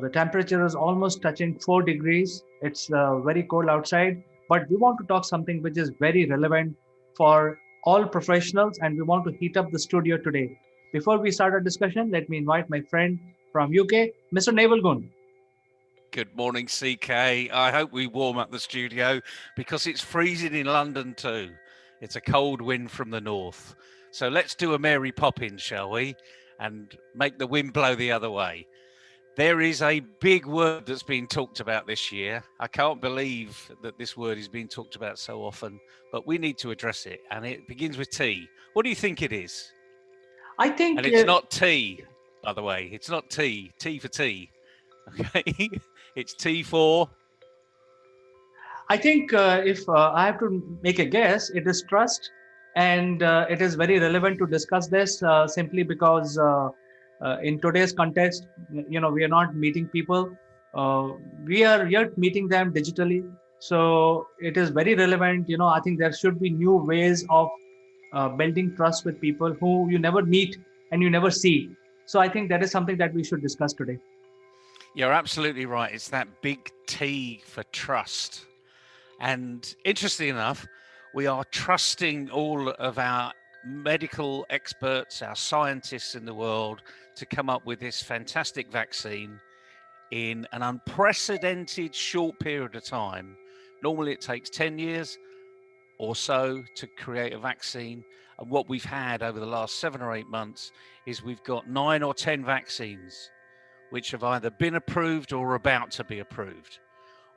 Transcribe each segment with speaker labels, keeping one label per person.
Speaker 1: The temperature is almost touching 4 degrees. It's very cold outside, but we want to talk something which is very relevant for all professionals, and we want to heat up the studio today. Before we start our discussion, let me invite my friend from UK, Mr. Naval Gun.
Speaker 2: Good morning, CK. I hope we warm up the studio because it's freezing in London too. It's a cold wind from the north. So let's do a Mary Poppins, shall we? And make the wind blow the other way. There is a big word that's been talked about this year. I can't believe that this word is being talked about so often, but we need to address it. And it begins with T. What do you think it is?
Speaker 1: I think
Speaker 2: And it's not tea, by the way. It's not tea. T for tea. Okay. It's T4.
Speaker 1: if I have to make a guess, it is trust, and it is very relevant to discuss this simply because in today's context, we are not meeting people. Uh, we are yet meeting them digitally, so it is very relevant. I think there should be new ways of building trust with people who you never meet and you never see. So I think that is something that we should discuss today.
Speaker 2: You're absolutely right. It's that big T for trust. And interestingly enough, we are trusting all of our medical experts, our scientists in the world to come up with this fantastic vaccine in an unprecedented short period of time. Normally, it takes 10 years or so to create a vaccine. And what we've had over the last 7 or 8 months is we've got 9 or 10 vaccines which have either been approved or are about to be approved.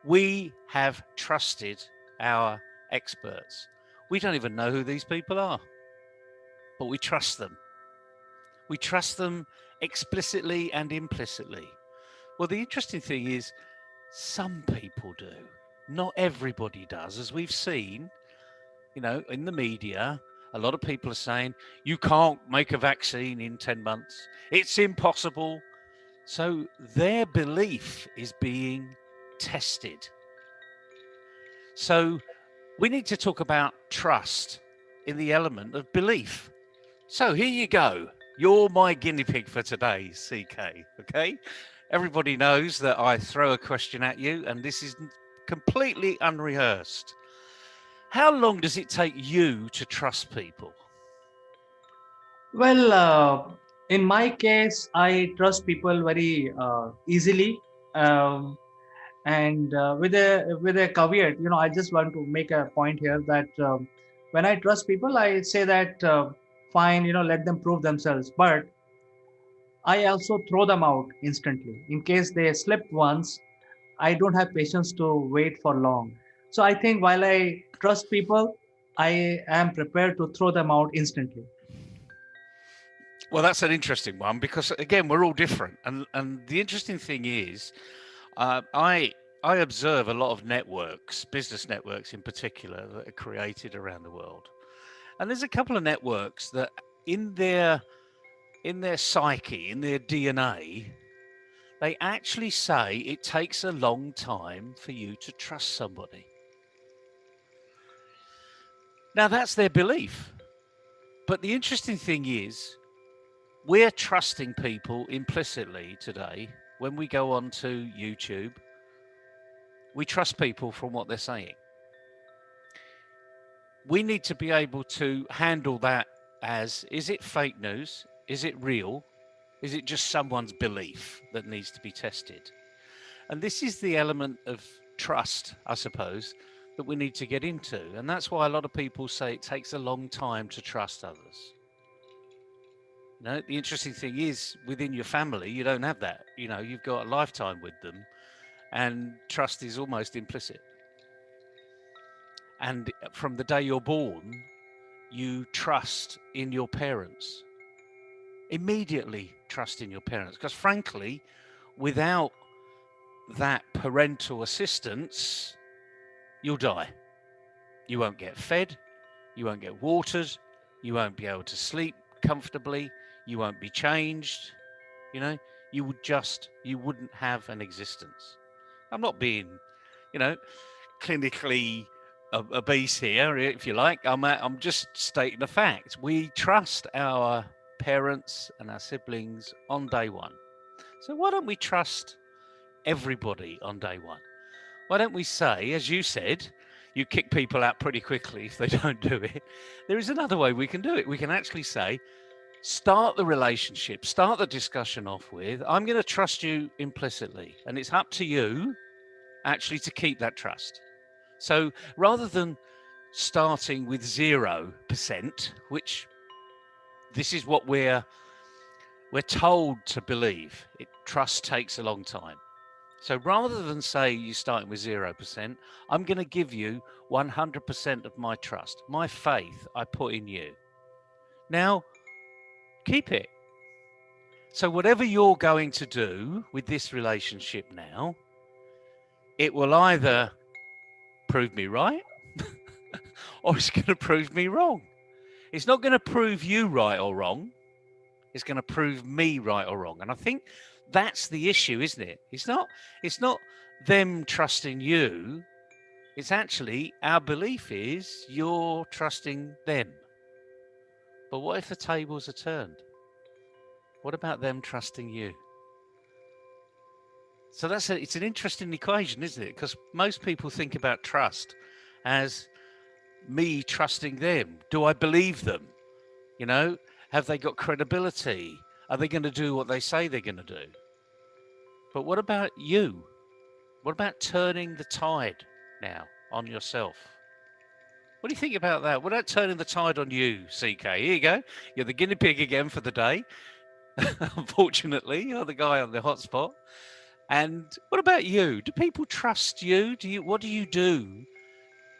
Speaker 2: We have trusted our experts. We don't even know who these people are, but we trust them. We trust them explicitly and implicitly. Well, the interesting thing is, some people do. Not everybody does. As we've seen, in the media, a lot of people are saying, you can't make a vaccine in 10 months. It's impossible. So their belief is being tested. So we need to talk about trust in the element of belief. So here you go. You're my guinea pig for today, CK. Okay? Everybody knows that I throw a question at you, and this is completely unrehearsed. How long does it take you to trust people?
Speaker 1: Well, in my case, I trust people very easily, um, and with a caveat. I just want to make a point here that when I trust people, I say that fine, let them prove themselves. But I also throw them out instantly in case they slip once. I don't have patience to wait for long. So I think while I trust people, I am prepared to throw them out instantly.
Speaker 2: Well, that's an interesting one because, again, we're all different. And the interesting thing is, I observe a lot of networks, business networks in particular, that are created around the world. And there's a couple of networks that in their psyche, in their DNA, they actually say it takes a long time for you to trust somebody. Now, that's their belief. But the interesting thing is, we're trusting people implicitly today when we go on to YouTube. We trust people from what they're saying. We need to be able to handle that as, is it fake news? Is it real? Is it just someone's belief that needs to be tested? And this is the element of trust, I suppose, that we need to get into. And that's why a lot of people say it takes a long time to trust others. The interesting thing is, within your family, you don't have that. You've got a lifetime with them, and trust is almost implicit. And from the day you're born, you trust in your parents. Immediately trust in your parents. Because frankly, without that parental assistance, you'll die. You won't get fed. You won't get watered. You won't be able to sleep comfortably. You won't be changed. You wouldn't have an existence. I'm not being, clinically obese here, if you like. I'm just stating a fact. We trust our parents and our siblings on day one. So why don't we trust everybody on day one? Why don't we say, as you said, you kick people out pretty quickly if they don't do it? There is another way we can do it. We can actually say, start the relationship, start the discussion off with, I'm going to trust you implicitly. And it's up to you actually to keep that trust. So rather than starting with 0%, which this is what we're told to believe, trust takes a long time. So rather than say you're starting with 0%, I'm going to give you 100% of my trust, my faith I put in you. Now, keep it. So whatever you're going to do with this relationship now, it will either prove me right or it's going to prove me wrong. It's not going to prove you right or wrong. It's going to prove me right or wrong. And I think that's the issue, isn't it? It's not them trusting you. It's actually our belief is you're trusting them. But what if the tables are turned? What about them trusting you? So it's an interesting equation, isn't it? Because most people think about trust as me trusting them. Do I believe them? You know, have they got credibility? Are they going to do what they say they're going to do? But what about you? What about turning the tide now on yourself? What do you think about that? What about turning the tide on you, CK? Here you go. You're the guinea pig again for the day. Unfortunately, you're the guy on the hotspot. And what about you? Do people trust you? What do you do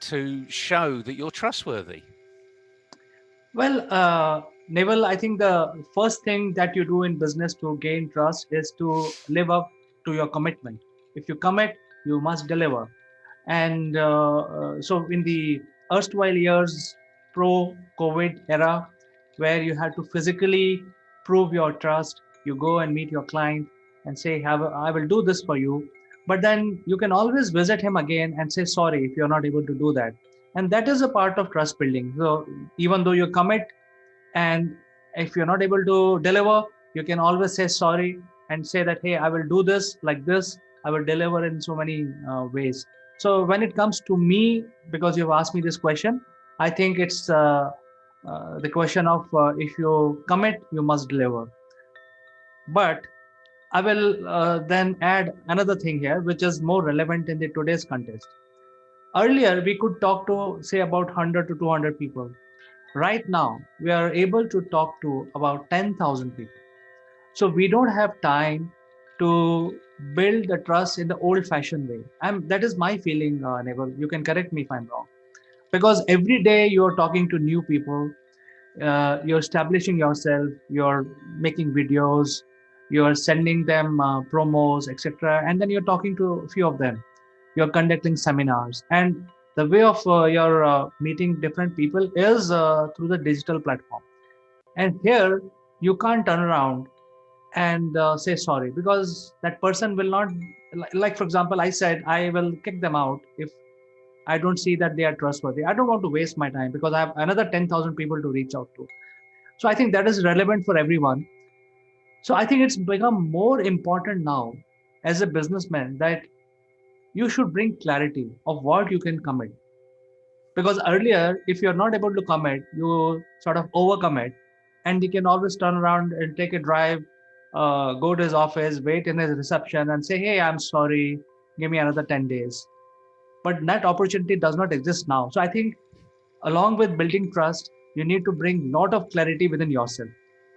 Speaker 2: to show that you're trustworthy?
Speaker 1: Well, Neville, I think the first thing that you do in business to gain trust is to live up to your commitment. If you commit, you must deliver. And so, in the erstwhile years, pro COVID era, where you had to physically prove your trust, you go and meet your client and say, I will do this for you. But then you can always visit him again and say sorry if you're not able to do that. And that is a part of trust building. So, even though you commit, and if you're not able to deliver, you can always say sorry and say that, hey, I will do this like this. I will deliver in so many ways. So when it comes to me, because you've asked me this question, I think it's the question of if you commit, you must deliver. But I will then add another thing here, which is more relevant in the today's context. Earlier, we could talk to, say, about 100 to 200 people. Right now, we are able to talk to about 10,000 people. So we don't have time to build the trust in the old fashioned way. That is my feeling, Neville. You can correct me if I'm wrong. Because every day you're talking to new people, you're establishing yourself, you're making videos, you're sending them promos, etc. And then you're talking to a few of them. You're conducting seminars. And the way of your meeting different people is through the digital platform. And here you can't turn around and say sorry, because that person will not, like for example, I said I will kick them out if I don't see that they are trustworthy. I don't want to waste my time because I have another 10,000 people to reach out to. So I think that is relevant for everyone. So I think it's become more important now as a businessman that you should bring clarity of what you can commit. Because earlier, if you're not able to commit, you sort of overcommit, and he can always turn around and take a drive, go to his office, wait in his reception, and say, "Hey, I'm sorry, give me another 10 days." But that opportunity does not exist now. So I think, along with building trust, you need to bring a lot of clarity within yourself,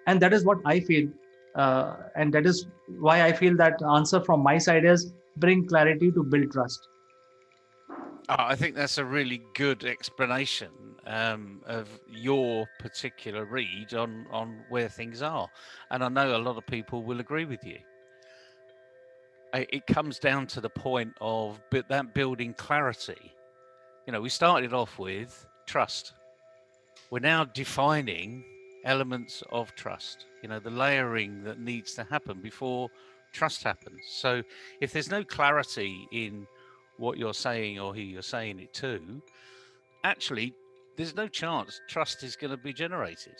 Speaker 1: and that is what I feel, and that is why I feel that answer from my side is bring clarity to build trust.
Speaker 2: I think that's a really good explanation of your particular read on where things are. And I know a lot of people will agree with you. It comes down to the point of that building clarity. You know, we started off with trust. We're now defining elements of trust, you know, the layering that needs to happen before trust happens. So if there's no clarity in what you're saying or who you're saying it to, actually, there's no chance trust is going to be generated.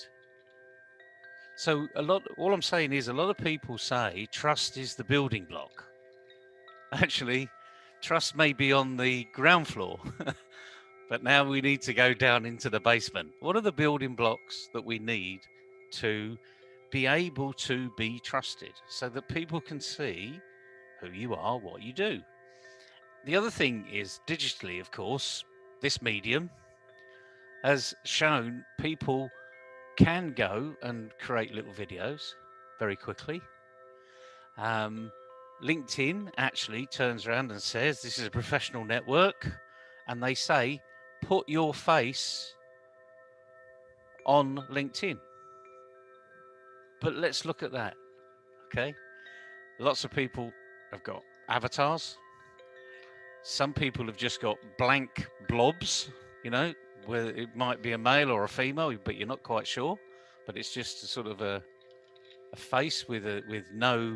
Speaker 2: So all I'm saying is a lot of people say trust is the building block. actually, trust may be on the ground floor, but now we need to go down into the basement. What are the building blocks that we need to be able to be trusted so that people can see who you are, what you do? The other thing is digitally, of course, this medium has shown people can go and create little videos very quickly. Um, LinkedIn actually turns around and says this is a professional network, and they say put your face on LinkedIn. But let's look at that. Okay, lots of people have got avatars. Some people have just got blank blobs, you know, where it might be a male or a female, but you're not quite sure. But it's just a sort of a face with no